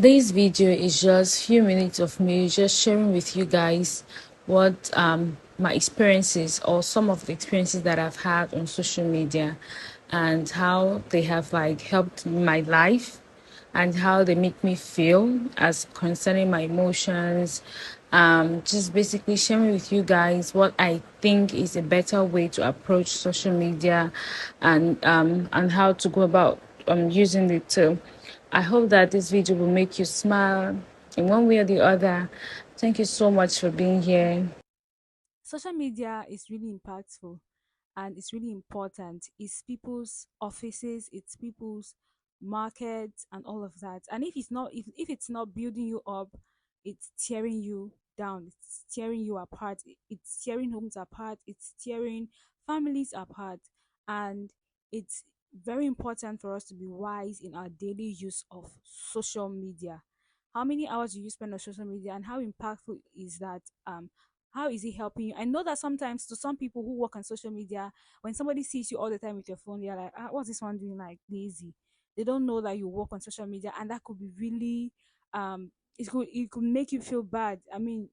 This video is just few minutes of me just sharing with you guys what my experiences or some of the experiences that I've had on social media and how they have like helped my life and how they make me feel as concerning my emotions. Just basically sharing with you guys what I think is a better way to approach social media and how to go about using it too. I hope that this video will make you smile in one way or the other. Thank you so much for being here. Social media is really impactful and it's really important. It's people's offices, it's people's markets and all of that. And if it's not building you up, it's tearing you down, it's tearing you apart, it's tearing homes apart, it's tearing families apart. And it's very important for us to be wise in our daily use of social media. How many hours do you spend on social media and how impactful is that? How is it helping you? I know that sometimes to some people who work on social media, when somebody sees you all the time with your phone, they're like, what's this one doing, like lazy? They don't know that you work on social media, and that could be really it could make you feel bad. I mean,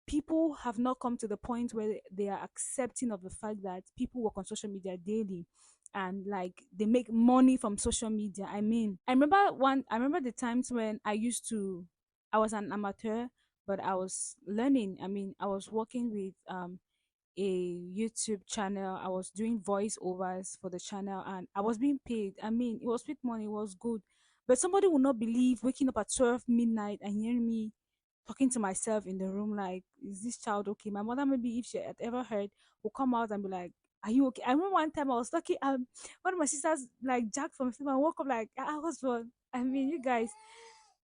people have not come to the point where they are accepting of the fact that people work on social media daily and like they make money from social media. I mean, I remember the times when I was an amateur, but I was learning. I mean, I was working with a YouTube channel. I was doing voiceovers for the channel and I was being paid. I mean, it was sweet money, it was good. But somebody would not believe waking up at 12 midnight and hearing me talking to myself in the room like, is this child okay? My mother, maybe if she had ever heard, will come out and be like, are you okay? I remember one time I was lucky. One of my sisters like jacked from sleep and woke up like, I was one. I mean, you guys.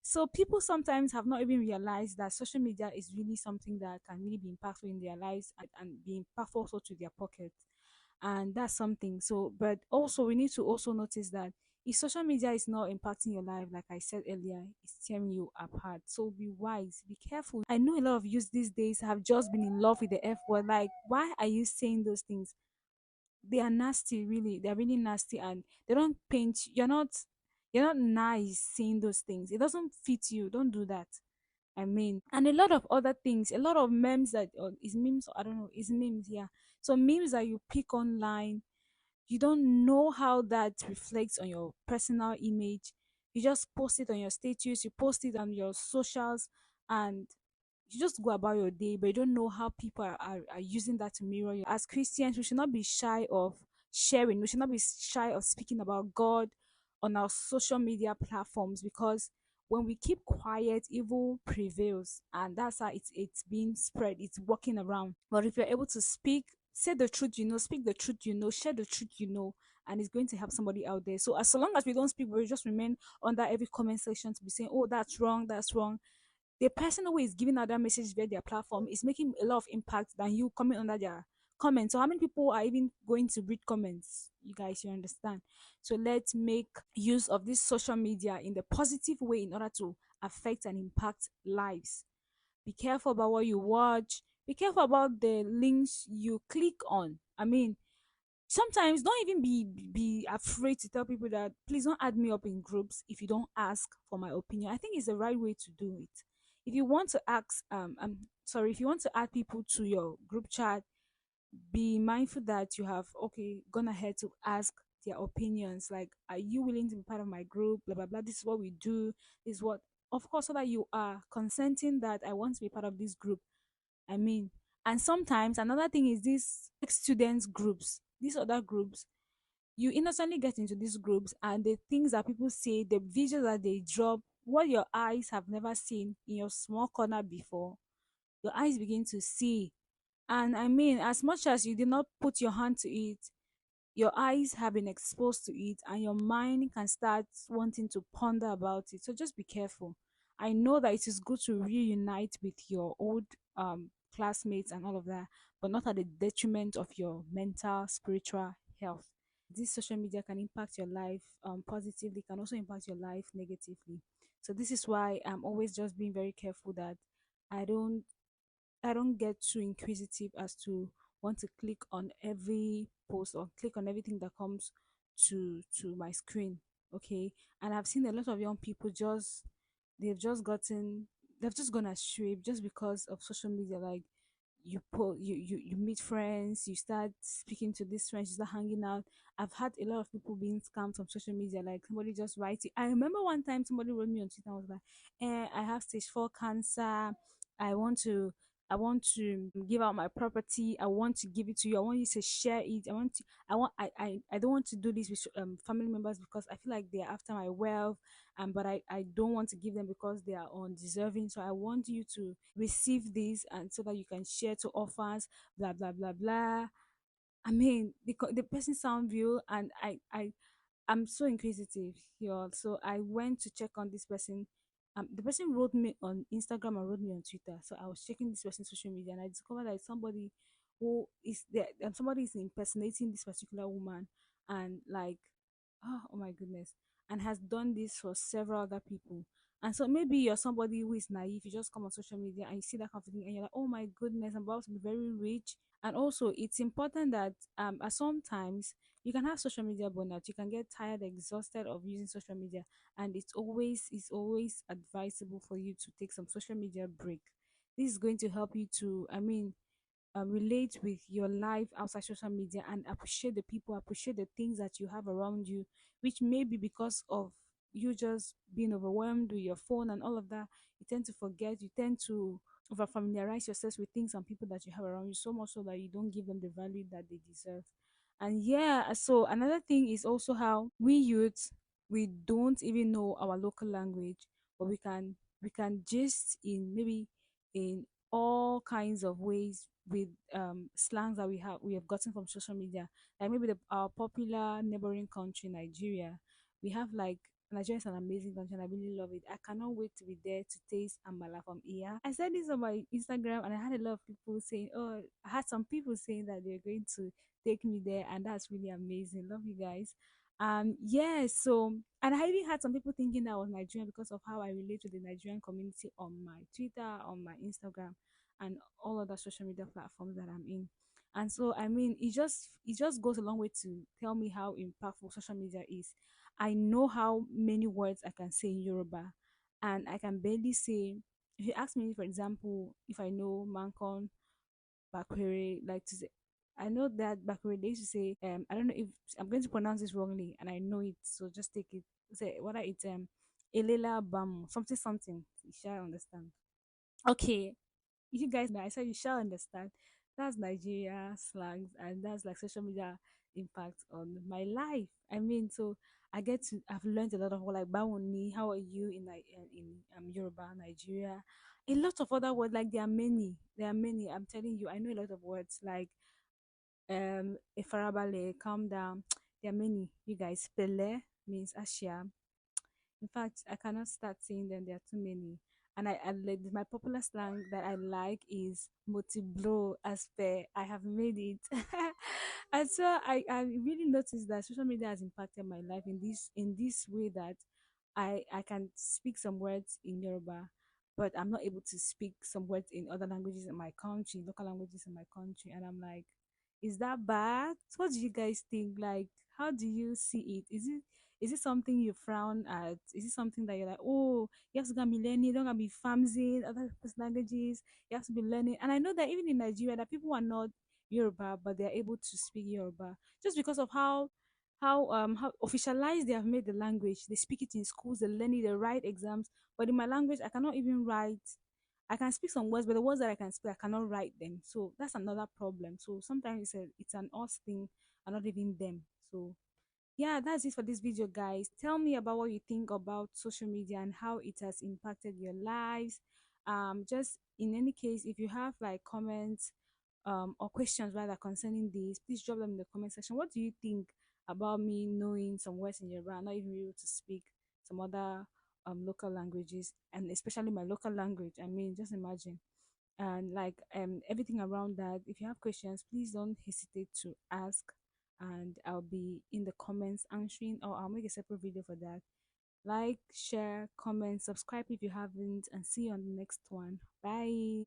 So people sometimes have not even realized that social media is really something that can really be impactful in their lives and be impactful also to their pockets. And that's something. So, but also we need to also notice that if social media is not impacting your life, like I said earlier, it's tearing you apart. So be wise, be careful. I know a lot of you these days have just been in love with the F word. Like, why are you saying those things? They are nasty, really. They're really nasty and they don't paint you're not nice saying those things. It doesn't fit you. Don't do that. I mean, and a lot of other things, a lot of memes that is memes, I don't know, is memes, yeah. So memes that you pick online, you don't know how that reflects on your personal image. You just post it on your status, you post it on your socials, and you just go about your day, but you don't know how people are using that to mirror you. As Christians, we should not be shy of sharing, we should not be shy of speaking about God on our social media platforms because when we keep quiet, evil prevails, and that's how it's being spread, it's walking around. But if you're able to speak, say the truth, speak the truth, share the truth, and it's going to help somebody out there. So as long as we don't speak, we just remain under every comment section to be saying, oh, that's wrong, the person who is giving out that message via their platform is making a lot of impact than you coming under their comments. So how many people are even going to read comments? You guys, you understand? So let's make use of this social media in the positive way in order to affect and impact lives. Be careful about what you watch. Be careful about the links you click on. I mean, sometimes don't even be afraid to tell people that please don't add me up in groups if you don't ask for my opinion. I think it's the right way to do it. If you want to ask sorry, if you want to add people to your group chat, be mindful that you have gone ahead to ask their opinions, like, are you willing to be part of my group, blah blah blah, this is what we do, this is what, of course, so that you are consenting that I want to be part of this group. I mean, and sometimes another thing is these students groups, these other groups, you innocently get into these groups and the things that people say, the videos that they drop, what your eyes have never seen in your small corner before, your eyes begin to see. And I mean, as much as you did not put your hand to it, your eyes have been exposed to it and your mind can start wanting to ponder about it. So just be careful. I know that it is good to reunite with your old classmates and all of that, but not at the detriment of your mental spiritual health. This social media can impact your life positively, can also impact your life negatively. So this is why I'm always just being very careful that i don't I don't get too inquisitive as to want to click on every post or click on everything that comes to my screen. Okay. And I've seen a lot of young people just they've just gotten they've just gone astray just because of social media. Like you meet friends, you start speaking to these friends, you start hanging out. I've had a lot of people being scammed on social media. Like somebody just writes it. I remember one time somebody wrote me on Twitter and was like, I have stage 4 cancer. I want to give out my property. I want to give it to you. I want you to share it. I don't want to do this with family members because I feel like they're after my wealth, but I don't want to give them because they are undeserving. So I want you to receive this and so that you can share to orphans, blah blah blah blah. I mean, the person sound real, and I'm so inquisitive, y'all. So I went to check on this person. The person wrote me on Instagram and wrote me on Twitter. So I was checking this person's social media, and I discovered that it's somebody who is there, and somebody is impersonating this particular woman, and like, oh my goodness, and has done this for several other people. And so maybe you're somebody who is naive. You just come on social media and you see that kind of thing, and you're like, oh my goodness, I'm about to be very rich. And also, it's important that at sometimes you can have social media burnout. You can get tired, exhausted of using social media, and it's always advisable for you to take some social media break. This is going to help you to, relate with your life outside social media and appreciate the people, appreciate the things that you have around you, which may be because of you just being overwhelmed with your phone and all of that. You tend to forget, you tend to over familiarize yourself with things and people that you have around you so much so that you don't give them the value that they deserve. And yeah, so another thing is also how we youths, we don't even know our local language, but we can just in maybe in all kinds of ways with slangs that we have gotten from social media. Like maybe our popular neighboring country, Nigeria. We have like Nigeria is an amazing country and I really love it. I cannot wait to be there to taste amala from here. I said this on my Instagram and I had a lot of people saying, oh, I had some people saying that they're going to take me there, and that's really amazing. Love you guys. Yeah, so and I even had some people thinking that I was Nigerian because of how I relate to the Nigerian community on my Twitter, on my Instagram, and all other social media platforms that I'm in. And so I mean it just goes a long way to tell me how impactful social media is. I know how many words I can say in Yoruba, and I can barely say, if you ask me for example if I know Mancon Bakwere, like to say, I know that Bakwere they used to say, I don't know if I'm going to pronounce this wrongly, and I know it, so just take it. Say whether it's Elela Bam, something something. You shall understand. Okay, you guys know I said you shall understand. That's Nigeria slangs, and that's like social media impact on my life. I mean, so I've learned a lot of what like Bawoni, how are you in like in Yoruba, Nigeria, a lot of other words. Like there are many. I'm telling you, I know a lot of words like Ifarabale, calm down. There are many. You guys, Pele means Asia. In fact, I cannot start saying them. There are too many. And I like my popular slang that I like is "motiblo" as per I have made it. And so I really noticed that social media has impacted my life in this way that I can speak some words in Yoruba, but I'm not able to speak some words in other languages in my country, local languages in my country. And I'm like, is that bad? What do you guys think? Like, how do you see it? Is it something you frown at? Is it something that you're like, oh, you have to go and be learning, don't gonna be famsing other people's languages, you have to be learning. And I know that even in Nigeria that people are not Yoruba, but they're able to speak Yoruba just because of how officialized they have made the language. They speak it in schools, they learn it, they write exams. But in my language, I cannot even write. I can speak some words, but the words that I can speak, I cannot write them. So that's another problem. So sometimes it's an us thing and not even them. So yeah, that's it for this video, guys. Tell me about what you think about social media and how it has impacted your lives. Just in any case, if you have like comments or questions rather concerning this, please drop them in the comment section. What do you think about me knowing some words in Yoruba and not even be able to speak some other local languages, and especially my local language? I mean, just imagine. And like everything around that. If you have questions, please don't hesitate to ask, and I'll be in the comments answering, or I'll make a separate video for that. Like, share, comment, subscribe if you haven't, and see you on the next one. Bye.